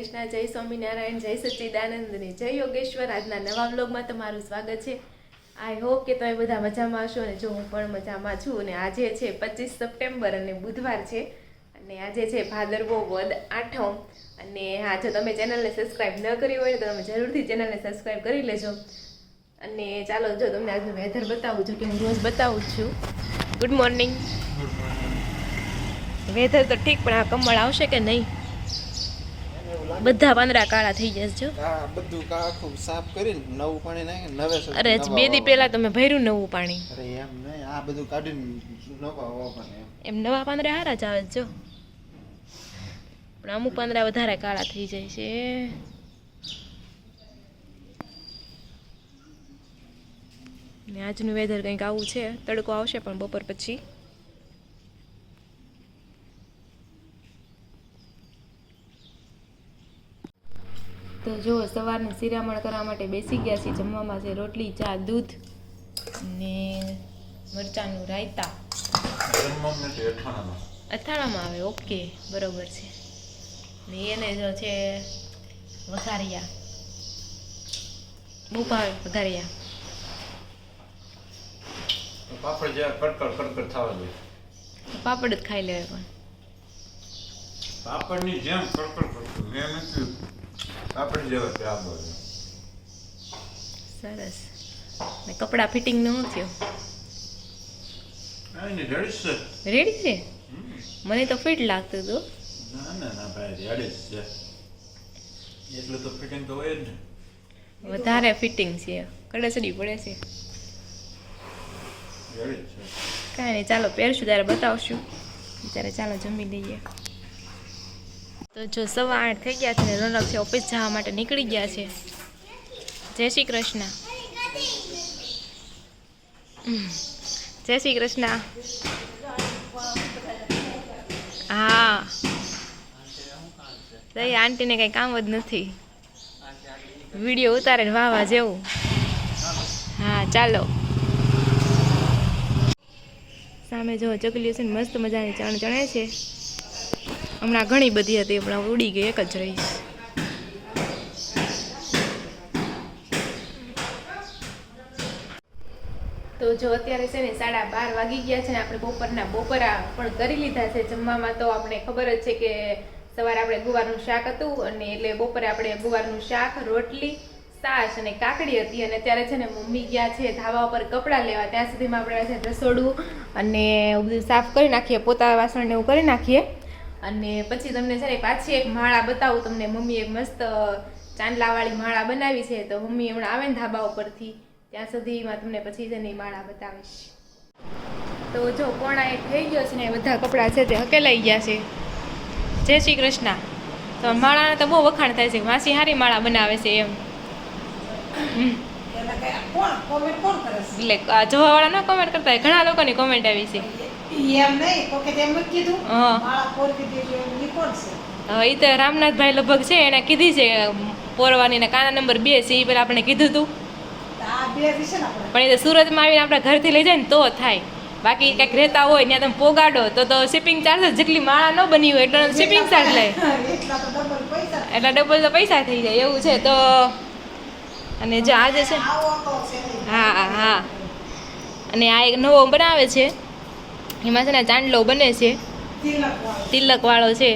કૃષ્ણ, જય સ્વામિનારાયણ, જય સચ્ચિદાનંદ ને જય યોગેશ્વર। આજના નવા વ્લોગમાં તમારું સ્વાગત છે। આઈ હોપ કે તમે બધા મજામાં હશો અને જો હું પણ મજામાં છું। અને આજે છે 25 સપ્ટેમ્બર અને બુધવાર છે અને આજે છે ભાદરવો વદ આઠમ। અને હા, જો તમે ચેનલને સબસ્ક્રાઇબ ન કરી હોય તો તમે જરૂરથી ચેનલને સબસ્ક્રાઇબ કરી લેજો। અને ચાલો જો તમને આજનું વેધર બતાવું છું કે હું રોજ બતાવું છું। Good morning. વેધર તો ઠીક, પણ આ કમળ આવશે કે નહીં? બધા પાંદડા કાળા થઈ જશે જો। હા, બધું આખું સાફ કરીને નવું પાણી નાખીને નવેસર અરે બે દી પહેલા તમે ભર્યું નવું પાણી। અરે એમ નહીં, આ બધું કાઢીને નવા વાવવાના એમ નવા પાંદડા હારા જ આવે જો, પણ અમુક પાંદડા વધારે કાળા થઈ જાય છે। ને આજનું વેધર કંઈક આવું છે, તડકો આવશે પણ બપોર પછી। તો જો સવારને શિરામણ કરવા માટે બેસી ગયા છીએ। જમવામાં છે રોટલી, ચા, દૂધ ને મરચાંનું રાયતા। અથાણામાં આવે, ઓકે, બરોબર છે। ને એને જો છે વઘારિયા, બહુ ભાવે વઘારિયા। પાપડ જે કડકડ થવા દે, પાપડ જ ખાઈ લેવાય, પણ પાપડની જેમ કડકડ મેં નથી પાપડ જેવા ત્યાં બોલ સરસ। ને કપડાં ફિટિંગ ન થયો? રેડી છે? મને તો ફિટ લાગતું હતું। ના ના ના ભાઈ, રેડી છે, એટલું તો ફિટિંગ તો હોય જ ને। વધારે ફિટિંગ છે, કડસડી પડે છે। રેડી છે, કાંઈ નહીં, ચાલો પહેરશું ત્યારે બતાવશું। ત્યારે ચાલો જમી લઈએ। તો જો 8:15 થઈ ગયા છે ને રોનક છે ઓફિસ જવા માટે નીકળી ગયા છે। જય શ્રી કૃષ્ણ, જય શ્રી કૃષ્ણ। હા, સહી, આંટીને કંઈ કામ જ નથી, વિડીયો ઉતારે ને વાવા જેવું। હા ચાલો, સામે જો ચકલીઓ છે ને મસ્ત મજાની ચણે છે। હમણાં ઘણી બધી હતી, પણ ઉડી ગઈ, એક જ રહીશ। તો જો અત્યારે છે ને 12:30 વાગી ગયા છે ને આપણે બપોરા પણ કરી લીધા છે। જમવામાં તો આપણે ખબર જ છે કે સવારે આપણે ગુવારનું શાક હતું, અને એટલે બપોરે આપણે ગુવારનું શાક, રોટલી, છાશ અને કાકડી હતી। અને અત્યારે છે ને મમ્મી ગયા છે ધાબા ઉપર કપડાં લેવા, ત્યાં સુધીમાં આપણે છે રસોડું અને બધું સાફ કરી નાખીએ, પોતા વાસણ ને એવું કરી નાખીએ। અને પછી તમને છે ને પાછી એક માળા બતાવું તમને। મમ્મી એક મસ્ત ચાંદલાવાળી માળા બનાવી છે, તો મમ્મી હમણાં આવે ને ધાબા ઉપરથી ત્યાં સુધીમાં તમને પછી તેની માળા બતાવીશ। તો જો 1:15 થઈ ગયો છે ને બધા કપડાં છે તે હકેલાઈ ગયા છે। જય શ્રી કૃષ્ણ। તો માળાને તો બહુ વખાણ થાય છે, માસી હારી માળા બનાવે છે એમ। એટલે જોવાવાળા ના કોમેન્ટ કરતા હોય, ઘણા લોકોની કોમેન્ટ આવી છે। એ તો રામનાથભાઈ લગભગ છે, એને કીધી છે પોરવાની, ને કાના નંબર 2 છે, એ પેલા આપણે કીધું હતું, પણ એ તો સુરતમાં આવીને આપણા ઘરથી લઈ જાય ને તો થાય। બાકી કંઈક રહેતા હોય ત્યાં તમે પોગાડો તો શિપિંગ ચાર્જ જેટલી માળા ન બની હોય એટલો શિપિંગ ચાર્જ લે, એટલા ડબલ તો પૈસા થઈ જાય એવું છે। તો અને જો આજે છે, હા હા, અને આ એક નવો બનાવે છે, એમાં છે ને ચાંદલો બને છે, તિલક વાળો છે।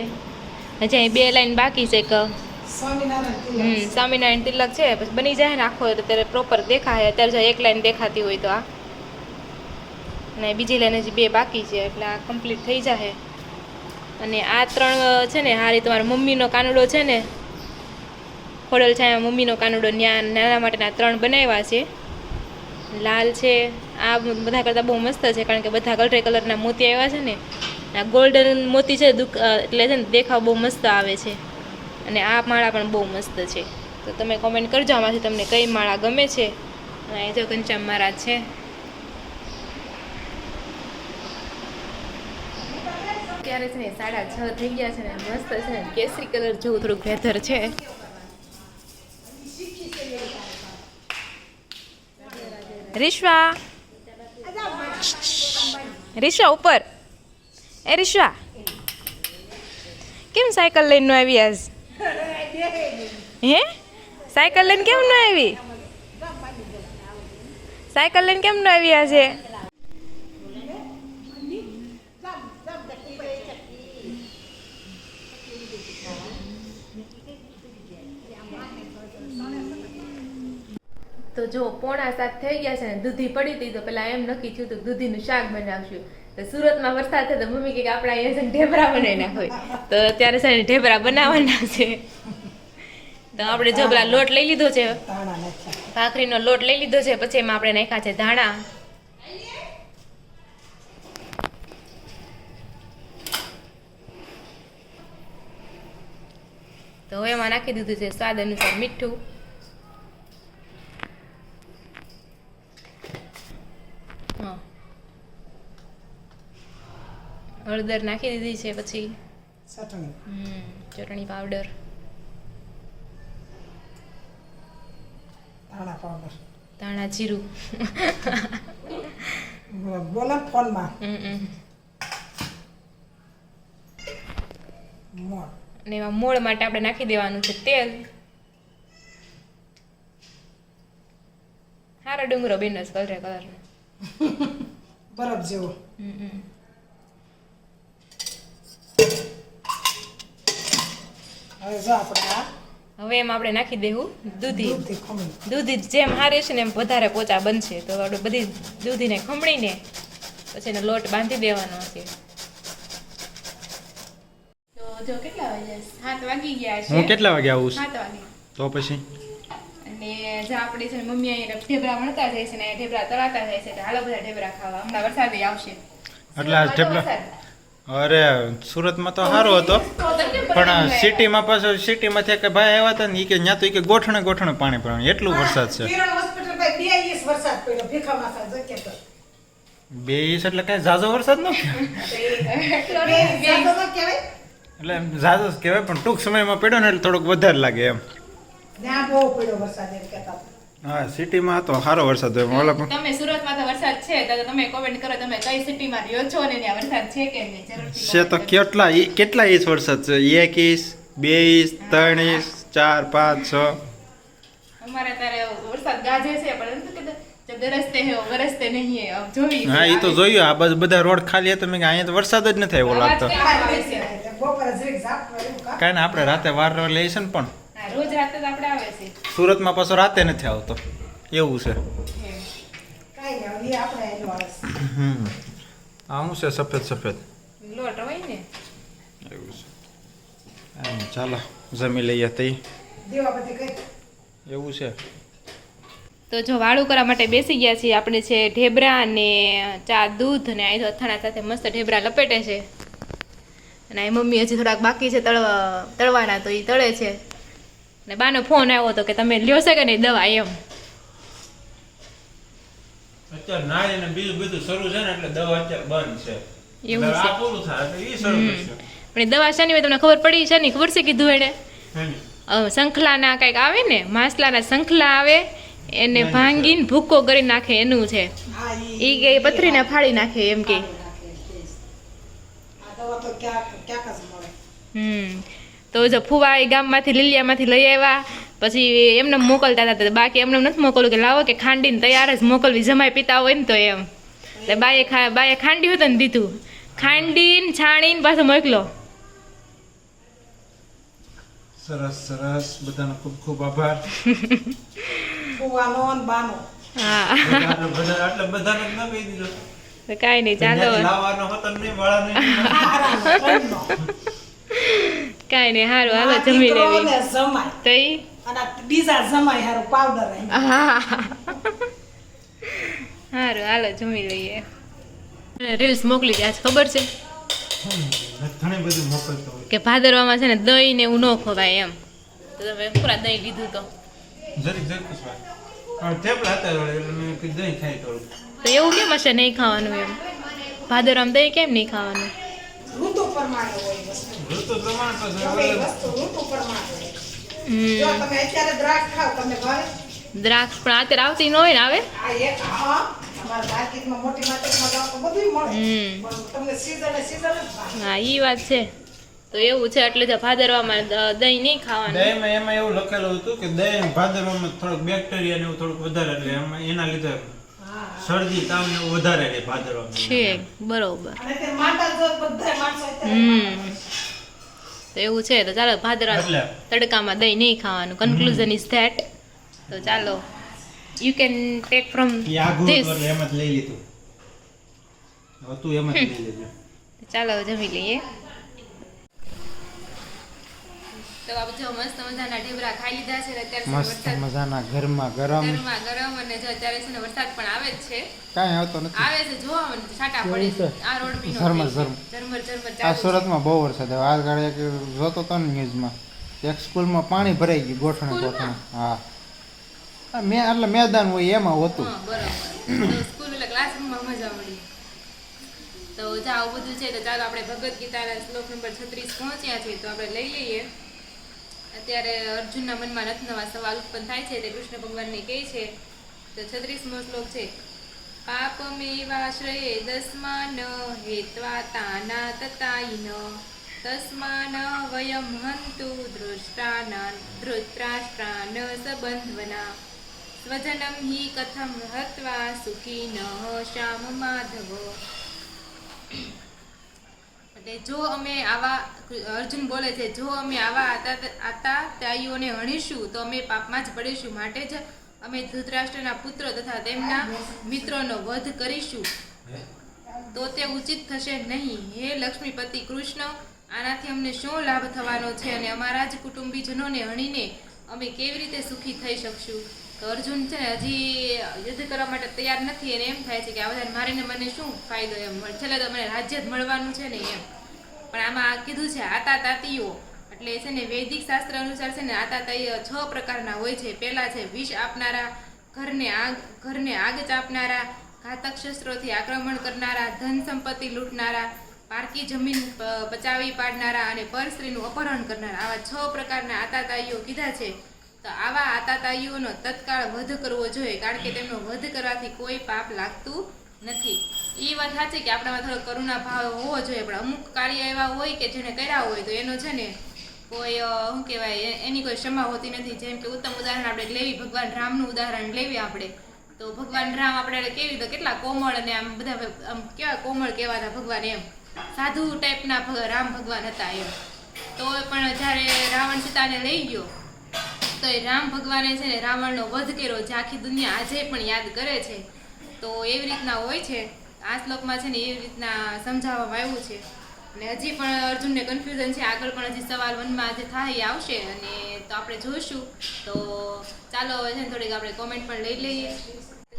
હજી અહીં 2 લાઈન બાકી છે। સ્વામિનારાયણ તિલક છે, પછી બની જાય ને આખો ત્યારે પ્રોપર દેખાય। અત્યારે જો 1 લાઈન દેખાતી હોય તો આ, અને બીજી લાઈન હજી 2 બાકી છે, એટલે આ કમ્પ્લીટ થઈ જશે। અને આ 3 છે ને હારી તમારા મમ્મીનો કાનુડો છે ને, ખોડલ છાયા મમ્મીનો કાનુડો, ત્યાં નાના માટેના 3 બનાવ્યા છે, લાલ છે। આ બધા કરતાં બહુ મસ્ત છે, કારણ કે બધા ગલરે કલરના મોતી આવ્યા છે ને, આ ગોલ્ડન મોતી છે, એટલે છે ને દેખાવ બહુ મસ્ત આવે છે। અને આ માળા પણ બહુ મસ્ત છે। તો તમે કોમેન્ટ કરજો આમાંથી તમને કઈ માળા ગમે છે। અને જો ઘનશ્યામ મહારાજ છે। અત્યારે છે ને 6:30 થઈ ગયા છે ને મસ્ત છે ને કેસરી કલર જેવું થોડુંક વેધર છે। રીશ્વા, રીશ્વા ઉપર, એ રીશ્વા કેમ સાયકલ લઈને આવી આજ? હે સાયકલ લઈને કેમ ન આવી સાયકલ લઈને કેમ ન આવી આજે તો જો 6:45 થઈ ગયા છે ને દૂધી પડી હતી તો પેલા એમ નક્કી થયું હતું દૂધીનું શાક બનાવશું તો સુરતમાં વરસાદ થયો તો મમ્મી કે આપણે અહીંયા છે ને ઢેબરા બનાવી નાખો તો અત્યારે છે ને ઢેબરા બનાવવાના છે તો આપણે જો પેલા લોટ લઈ લીધો છે ભાખરીનો લોટ લઈ લીધો છે પછી એમાં આપણે નાખ્યા છે ધાણા તો હવે એમાં નાખી દીધું છે સ્વાદ અનુસાર મીઠું હળદર નાખી દીધી છે પછી ચટણી પાવડર ધાણા જીરું બોલો ફોનમાં અને એમાં મોળ માટે આપણે નાખી દેવાનું છે તેલ હારો ડુંગરો બેનસ કલર બરફ જેવો હવે જો આપણે આ હવે એમાં આપણે નાખી દેવું દૂધી દૂધથી ખમણી દૂધી જેમ હારે છે ને એમ વધારે પોચા બનશે તો આપણે બધી દૂધીને ખમણીને પછી એનો લોટ બાંધી દેવાનો છે તો જો કેટલા વાગ્યા 7 વાગી ગયા છે હું કેટલા વાગે આવું 7 વાગે તો પછી અને જો આપણે છે ને મમ્મી અહીંયા ઢેબરા વણતા જાય છે ને ઢેબરા તળાતા જાય છે તો હાલો બધા ઢેબરા ખાવા હમણાં વરસાદ આવશે એટલે આ ઢેબરા અરે સુરતમાં તો સારો હતો પણ સિટીમાં પાછો સિટીમાંથી કે ભાઈ આવ્યા હતા ને ઈ કે ત્યાં તો ઈ કે ગોઠણે ગોઠણે પાણી પડવાનું એટલું વરસાદ છે કિરણ હોસ્પિટલ પર 2 ઇંચ વરસાદ પડ્યો ભીખા માથા જકે તો 2 ઇંચ એટલે કઈ ઝાઝો વરસાદ ન એટલે ઝાઝો જ કહેવાય પણ ટૂંક સમયમાં પડ્યો ને એટલે થોડોક વધારે લાગે એમ ત્યાં બહુ પડ્યો વરસાદ એમ કહેતા હા સિટીમાં તો સારો વરસાદ હોય ઓલા પણ તમે સુરતમાં તો વરસાદ છે તો તમે કોમેન્ટ કરો તમે કઈ સિટીમાં રહ્યો છો ને ત્યાં વરસાદ છે કે નહીં જરૂરથી છે તો કેટલા ઇંચ વરસાદ છે 1 ઇંચ 2 ઇંચ 3 ઇંચ 4 5 6 અમારે તારે વરસાદ ગાજે છે પરંતુ કે જબ ગરજતે હે વરસતે નહીં હે अब જોઈ હા એ તો જોયું આ બાજુ બધા રોડ ખાલી હતા મેં કે અહીંયા તો વરસાદ જ નથી આવ્યો લાગતો બપોરે જરીક ઝાપ પડ્યું કા કાંઈ ને આપણે રાતે વાર લઈએ છે ને પણ રોજ રાતે તો આપણે આવે છે સુરતમાં પાછો રાતે નથી આવતો એવું છે કાઈ ન એ આપણે એનો આવે આ શું છે સફેદ સફેદ લોટ હોય ને એવું છે ચાલો જમી લઈએ તઈ દેવાપતિ કઈ એવું છે તો જો વાળું કરવા માટે બેસી ગયા છીએ આપણે છે ઢેબરા અને ચા દૂધ અને આ અથાણા સાથે મસ્ત ઢેબરા લપેટે છે અને આ મમ્મી હજી થોડાક બાકી છે તળવાના તો એ તળે છે અને બાનો ફોન આવ્યો હતો કે તમે લ્યો છે કે નહીં દવા એમ અત્યારે નાય અને બીજું બધું શરૂ છે ને એટલે દવા અત્યારે બંધ છે એવું છે. આ પૂરું થાય એટલે ઈ શરૂ થશે પણ એ દવા શાની હોય તમને ખબર પડી છે નહીં ખબર છે કીધું એણે શંખલાના કંઈક આવે ને માસલાના શંખલા આવે એને ભાંગીને ભૂકો કરી નાખે એનું છે હા એ કે પથરીને ફાડી નાખે એમ કે આ દવા તો ક્યાંક ક્યાંક જ મળે તો જો ફુવા એ ગામમાંથી લીલિયામાંથી લઈ આવ્યા પછી એમને મોકલતા હતા બાકી એમને નથી મોકલવું કે લાવો કે ખાંડીને તૈયાર જ મોકલવી જમાઈ પીતા હોય ને તો એમ એટલે બાએ ખાંડી હતું ને દીધું ખાંડીને છાણીને પાછો મોકલો સરસ સરસ બધાનો ખૂબ ખૂબ આભાર ફુવાનો ને બાનો હા બધા આટલા બધાને જ ન કહી દીધો તો કાંઈ નહીં ચાલો લાવવાનો હતો નહીં વાળા નહીં કાંઈ નહીં સારું હાલો જમી લેવી ને જમાય તઈ અને બીજા જમાય હારું પાવડર હા સારું હાલો જમી લઈએ રીલ્સ મોકલી દે આજ ખબર છે ઘણી બધું મોકલતો હોય કે ભાદરવામાં છે ને દહીં ને એવું ન ખવાય એમ તો તમે પૂરા દહીં લીધું તો જરીક જરીક જ વાત પણ થેપલા હતા વળે એટલે મેં કીધું દહીં ખાઈ થોડું તો એવું કેમ હશે નહીં ખાવાનું એમ ભાદરવામાં દહીં કેમ નહીં ખાવાનું ઋતુ પ્રમાણે હોય વસ્તુ ઋતુ પ્રમાણ તો હવે એ વસ્તુ ઋતુ પ્રમાણે હોય જો તમે અત્યારે દ્રાક્ષ ખાવ તમને ભાવે દ્રાક્ષ પણ અત્યારે આવતી ન હોય ને આવે આ એક હા અમારા માર્કેટમાં મોટી માર્કેટમાં જાઓ તો બધું મળે પણ તમને સીઝન જ ભાવે હા એ વાત છે તો એવું છે એટલે જ ભાદરવામાં દહીં નહીં ખાવાનું. દહીંમાં એમાં એવું લખેલું હતું કે દહીં ભાદરવામાં થોડુંક બેક્ટેરિયા ને એવું થોડુંક વધારે એટલે એમાં એના લીધે શરદી તાવ ને એવું વધારે રહે ભાદરવામાં. છે બરોબર. અને તે માંડા જો બધાય માણસો અત્યારે તો એવું છે તો ચાલો ભાદરવા એટલે તડકામાં દહીં નહીં ખાવાનું. Conclusion is that. તો ચાલો યુ કેન ટેક ફ્રોમ ઈ આઘું ધીસ. હતું એટલે એમ જ લઈ લીધું. હવે તું એમ જ લઈ લેજે. ચાલો જમી લઈએ. તો આપણે જો મસ્ત મજાના ઢેબરા ખાઈ લીધા છે ને અત્યારે છે ને મસ્ત વરસાદ મજાના ઘરમાં ગરમ ગરમા ગરમ અને જો અત્યારે છે ને વરસાદ પણ આવે જ છે. કાંઈ આવતો નથી. આવે છે જોવા મને છાંટા પડે છે. આ રોડ પીનો ઝરમર ઝરમર. ઝરમર ઝરમર આ ચાલુ છે. સુરતમાં બહુ વરસાદ આવે. આ ગાડી એક જોતો તો ને ન્યૂઝમાં એક સ્કૂલમાં પાણી ભરાઈ ગયું ગોઠણે સ્કૂલમાં? ગોઠણે. હા એટલે મેદાન હોય એમાં હોતું. હા બરાબર. તો સ્કૂલ એટલે ક્લાસરૂમમાં મજા મળી. તો જા આવું બધું છે તો ચાલો આપણે ભગવદ્ ગીતાના શ્લોક નંબર 36 પહોંચ્યા છે તો આપણે લઈ લઈએ. અત્યારે અર્જુનના મનમાં નવા સવાલ ઉત્પન્ન થાય છે તે કૃષ્ણ ભગવાનને કહે છે. તો 36મો શ્લોક છે પાપમેવાશ્રયે દસ્માન હેત્વા તાના તતાઈન તસ્માન વયમ હંતુ ધૃતરાષ્ટ્રાન સંબંધવના સ્વજનમ હિ કથમ હત્વા સુખી ન શ્યામ માધવ. એટલે જો અમે આવા અર્જુન બોલે છે જો અમે આવા આતાતાઈઓને હણીશું તો અમે પાપમાં જ પડીશું. માટે જ અમે ધૃતરાષ્ટ્રના પુત્ર તથા તેમના મિત્રોનો વધ કરીશું તો તે ઉચિત થશે નહીં. હે લક્ષ્મીપતિ કૃષ્ણ આનાથી અમને શું લાભ થવાનો છે અને અમારા જ કુટુંબીજનોને હણીને અમે કેવી રીતે સુખી થઈ શકશું. તો અર્જુન છે ને હજી યુદ્ધ કરવા માટે તૈયાર નથી અને એમ થાય છે કે આ બધાને મારીને મને શું ફાયદો એમ છેલ્લે તો મને રાજ્ય જ મળવાનું છે ને એમ. પણ આમાં કીધું છે આતાતાતીઓ એટલે છે ને વૈદિક શાસ્ત્ર અનુસાર છે ને આતાતાઈ 6 પ્રકારના હોય છે. પહેલા છે વિષ આપનારા, ઘરને આગ ચાપનારા, ઘાતક શસ્ત્રોથી આક્રમણ કરનારા, ધન સંપત્તિ લૂંટનારા, પારકી જમીન પચાવી પાડનારા અને પરસ્ત્રીનું અપહરણ કરનારા. આવા 6 પ્રકારના આતાતાઈઓ કીધા છે. તો આવા આતાતાઈઓનો તત્કાળ વધ કરવો જોઈએ કારણ કે તેમનો વધ કરવાથી કોઈ પાપ લાગતું નથી. એ વાત સાચી કે આપણામાં થોડો કરુણા ભાવ હોવો જોઈએ પણ અમુક કાર્ય એવા હોય કે જેને કર્યા હોય તો એનો છે ને કોઈ શું કહેવાય એની કોઈ ક્ષમા હોતી નથી. જેમ કે ઉત્તમ ઉદાહરણ આપણે લેવી ભગવાન રામનું ઉદાહરણ લેવી આપણે તો ભગવાન રામ આપણે કેવી તો કેટલા કોમળ અને આમ બધા આમ કેવા કોમળ કહેવાતા ભગવાન એમ સાધુ ટાઈપના રામ ભગવાન હતા એમ. તો પણ જ્યારે રાવણ સીતાને લઈ ગયો તો એ રામ ભગવાને છે ને રાવણનો વધ કર્યો જે આખી દુનિયા આજે પણ યાદ કરે છે. તો એવી રીતના હોય છે આ શ્લોકમાં છે ને એવી રીતના સમજાવવામાં આવ્યું છે. અને હજી પણ અર્જુનને કન્ફ્યુઝન છે આગળ પણ હજી સવાલ 1માં જે થાય એ આવશે અને તો આપણે જોઈશું. તો ચાલો હવે છે ને થોડીક આપણે કોમેન્ટ પણ લઈ લઈએ.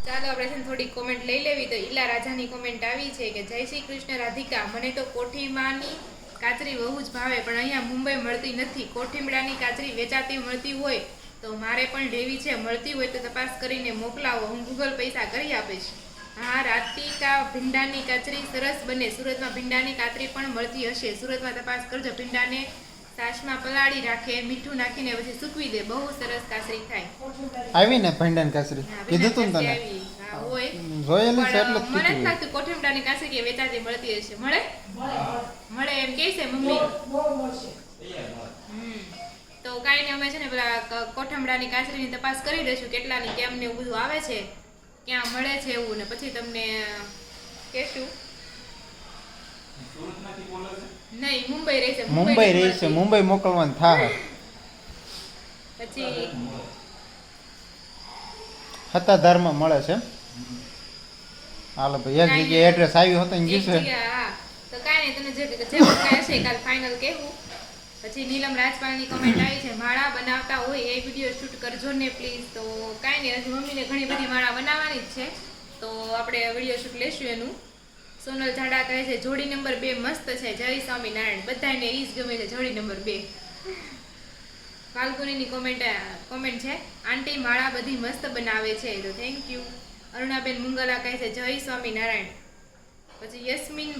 ચાલો આપણે છે ને થોડીક કોમેન્ટ લઈ લેવી. તો ઈલા રાજાની કોમેન્ટ આવી છે કે જય શ્રી કૃષ્ણ રાધિકા મને તો કોઠીમાની કાચરી બહુ જ ભાવે પણ અહીંયા મુંબઈ મળતી નથી. કોઠીમડાની કાચરી વેચાતી મળતી હોય તો મારે પણ લેવી છે. મળતી હોય તો તપાસ કરીને મોકલાવો હું ગૂગલ પૈસા કરી આપીશ. હા રાધિકા ભીંડાની કાચરી સરસ બને. સુરતમાં ભીંડાની કાચરી પણ મળતી હશે. સુરતમાં તપાસ કરજો. ભીંડાને છાશમાં પલાળી રાખે મીઠું નાખીને પછી સૂકવી દે બહુ સરસ કાચરી થાય. આવી ને ભંડાની કાસરી હા, કીધું તું ને ભીંડા તને કાચરી આવી. હા, હોય. જોયેલી છે પણ એટલે જ મને જ કીધું. લાગતું કોઠીમડાની કાચરી કે વેચાતી મળતી હશે. મળે એમ કહે છે મમ્મી. તો કાંઈ નહીં અમે છે ને પેલા કોઠમડાની કાચરીની તપાસ કરી દઈશું કેટલાની કેમ ને એવું બધું આવે છે ક્યાં મળે છે એવું ને પછી તમને કહેશું. નહીં મુંબઈ રહેશે. મુંબઈ રહી છે મુંબઈ મોકલવાનું થાય. પછી સત્તાધારમાં મળે છે. હાલો ભાઈ એક જગ્યાએ એડ્રેસ આવ્યું હતું ને એક ગયું છે. જગ્યા, હા. તો કાંઈ નહીં તમને જે કાંઈ હશે કાલ ફાઇનલ કહેવું. પછી નીલમ રાજપાલની કોમેન્ટ આવી છે માળા બનાવતા હોય એ વિડીયો શૂટ કરજો ને પ્લીઝ. તો કાંઈ નહીં હજી મમ્મીને ઘણી બધી માળા બનાવવાની જ છે તો આપણે વિડીયો શૂટ લેશું એનું. સોનલ ઝાડા કહે છે જોડી નંબર 2 મસ્ત છે. જય સ્વામિનારાયણ. બધાને ઈ જ ગમે છે જોડી નંબર 2. ફાલ્ગુનીની કોમેન્ટ છે આંટી માળા બધી મસ્ત બનાવે છે તો થેન્ક યુ. અરુણાબેન મુંગલા કહે છે જય સ્વામિનારાયણ. પછી યસ્મીન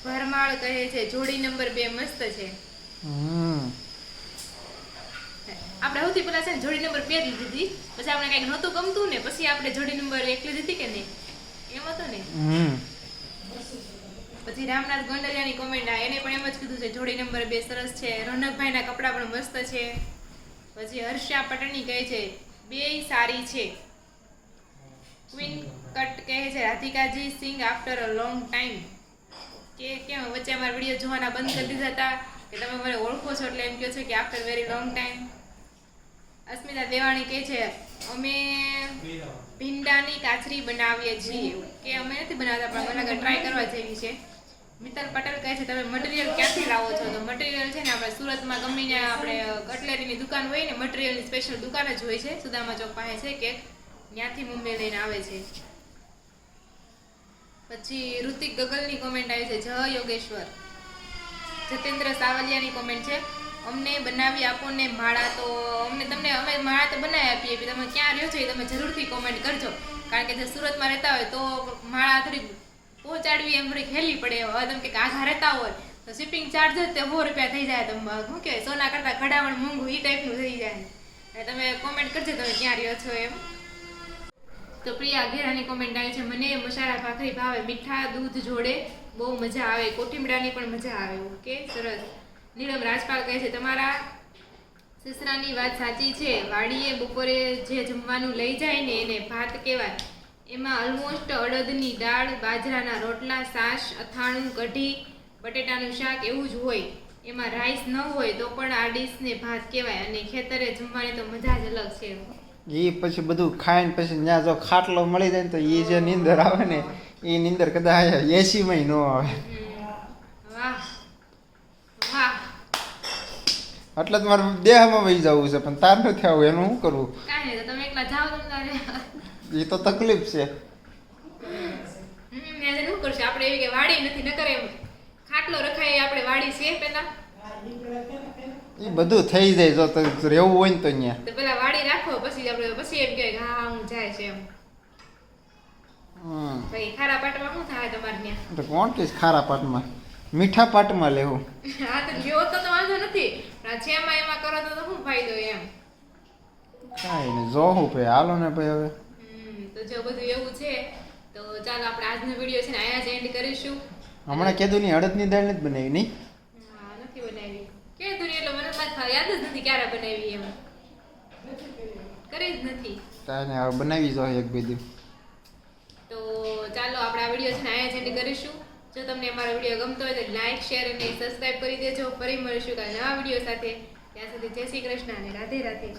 ભરમાળ કહે છે જોડી નંબર 2 મસ્ત છે. આપણે સૌથી પહેલા છે ને જોડી નંબર 2 લીધી હતી પછી આપણે કઈક નહોતું ગમતું ને પછી આપણે જોડી નંબર 1 લીધી હતી કે નહીં એમ હતું ને. પછી રામનાથ ગોંડલિયાની કોમેન્ટ આ એને પણ એમ જ કીધું છે જોડી નંબર 2 સરસ છે. રોનકભાઈના કપડાં પણ મસ્ત છે. પછી હર્ષા પટણી કહે છે બેય સારી છે. ક્વીન કટ કહે છે રાધિકાજી સિંગ આફ્ટર અ લોંગ ટાઈમ. કે કેમ વચ્ચે અમારા વિડીયો જોવાના બંધ કરી દીધા હતા કે તમે મને ઓળખો છો એટલે એમ કહો છો કે આફ્ટર વેરી લોંગ ટાઈમ. અસ્મિતા દેવાણી કહે છે અમે ભીંડાની કાચરી બનાવીએ છીએ. કે અમે નથી બનાવતા પણ મને ટ્રાય કરવા જેવી છે. મિત્તલ પટેલ કહે છે તમે મટીરિયલ ક્યાંથી લાવો છો? તો મટીરિયલ છે ને આપણે સુરતમાં ગમીને આપણે કટલેરીની દુકાન હોય ને મટીરિયલની સ્પેશિયલ દુકાન જ હોય છે સુદામા ચોક પાસે છે કે ત્યાંથી મુંબઈ લઈને આવે છે. પછી ઋતિક ગગલની કોમેન્ટ આવી છે જય યોગેશ્વર. જતેન્દ્ર સાવલિયાની કોમેન્ટ છે અમને બનાવી આપો ને માળા. તો અમે માળા તો બનાવી આપીએ તમે ક્યાં રહ્યો છો એ તમે જરૂરથી કોમેન્ટ કરજો કારણ કે જો સુરતમાં રહેતા હોય તો માળા થોડી પહોંચાડવી એમ થોડીક હેલી પડે. હવે તમે કે આઘા રહેતા હોય તો શિપિંગ ચાર્જ જ તે 100 રૂપિયા થઈ જાય. તો શું કહેવાય સોના કરતાં ઘડામણ મોંઘું એ ટાઈપનું થઈ જાય. એટલે તમે કોમેન્ટ કરજો તમે ક્યાં રહ્યો છો એમ. તો પ્રિયા ઘેરાની કોમેન્ટ આવી છે મને મસાલા ભાખરી ભાવે મીઠા દૂધ જોડે બહુ મજા આવે. કોઠીમડાની પણ મજા આવે. ઓકે સરસ. નીલમ રાજપાલ કહે છે તમારા સસરાની વાત સાચી છે. વાડીએ બપોરે જે જમવાનું લઈ જાય ને એને ભાત કહેવાય. એમાં ઓલમોસ્ટ અડદની દાળ બાજરાના રોટલા છાશ અથાણું કઢી બટેટાનું શાક એવું જ હોય. એમાં રાઈસ ન હોય તો પણ આ ડીશને ભાત કહેવાય. અને ખેતરે જમવાની તો મજા જ અલગ છે. એ પછી બધું ખાઈને પછી ત્યાં જો ખાટલો મળી જાય ને તો એ જે નીંદર આવે ને એ નીંદર કદાચ 80માં ન આવે. વાહ વાહ. એટલે જ મારે દેહમાં વહી જવું છે પણ તાર નથી આવું એનું શું કરવું? કાંઈ નહીં તો તમે એકલા જાઓ તમે તારે. એ તો તકલીફ છે. એને શું કરશે આપણે એવી કે વાડી નથી ન કરે ખાટલો રખાય આપણે વાડી છે પેલા એ બધું થઈ જાય જો તો રહેવું હોય ને તો અહીંયા તો પેલા વાડી રાખો પછી આપણે પછી એમ કહે કે હા હું જાય છે એમ. ભાઈ ખારા પાટમાં શું થાય તમારે ત્યાં? તો કોણ કે ખારા પાટમાં મીઠા પાટમાં લેવું? હા તો લ્યો તો વાંધો નથી પણ છે એમાં કરો તો શું ફાયદો એમ? કાંઈ નહીં જોવું ભાઈ હાલો ને ભાઈ હવે. તો જો બધું એવું છે તો ચાલો આપણે આજનો વિડીયો છે ને અહીંયા જ એન્ડ કરીશું. હમણાં કીધું નહીં અડદની દાળ નથી બનાવી નહીં? હા નથી બનાવી. કીધું એટલે મને યાદ જ નથી ક્યારે બનાવી એમ. કરી જ નથી. તાને હવે બનાવી જોઈએ એક બે દિવસ. તો ચાલો આપણે આ વિડીયો છે ને અહીંયા જ એન્ડ કરીશું. જો તમને અમારો વિડીયો ગમતો હોય તો લાઈક શેર અને સબસ્ક્રાઇબ કરી દેજો. ફરી મળીશું કાલે નવા વિડીયો સાથે. ત્યાં સુધી જય શ્રી કૃષ્ણ અને રાધે રાધે.